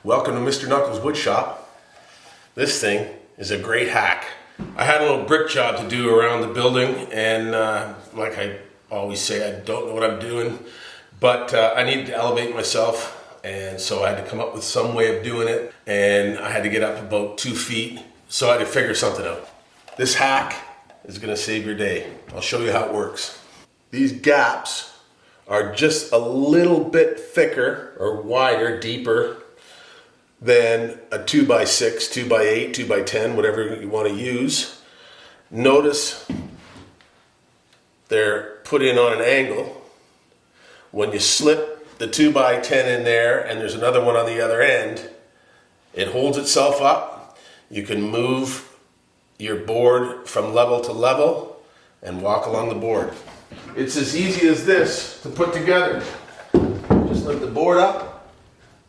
Welcome to Mr. Knuckle's wood shop. This thing is a great hack. I had a little brick job to do around the building, and like I always say, I don't know what I'm doing, but I needed to elevate myself, and so I had to come up with some way of doing it, and I had to get up about 2 feet, so I had to figure something out. This hack is going to save your day. I'll show you how it works. These gaps are just a little bit thicker or wider, deeper than a 2x6, 2x8, 2x10, whatever you want to use. Notice they're put in on an angle. When you slip the 2x10 in there and there's another one on the other end, it holds itself up. You can move your board from level to level and walk along the board. It's as easy as this to put together. Just lift the board up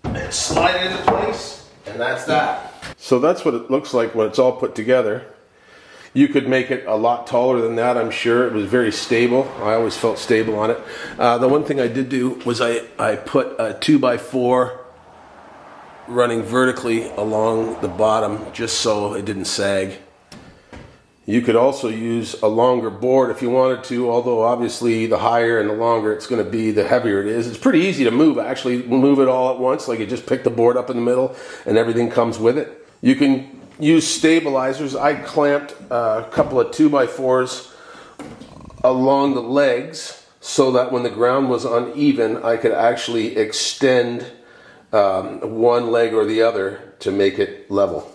and slide it into place, and that's that. So that's what it looks like when it's all put together. You could make it a lot taller than that, I'm sure. It was very stable. I always felt stable on it. The one thing I did do was I put a 2x4 running vertically along the bottom just so it didn't sag. You could also use a longer board if you wanted to, although obviously the higher and the longer it's going to be, the heavier it is. It's pretty easy to move, actually. Move it all at once, like you just pick the board up in the middle and everything comes with it. You can use stabilizers. I clamped a couple of 2x4s along the legs so that when the ground was uneven, I could actually extend one leg or the other to make it level.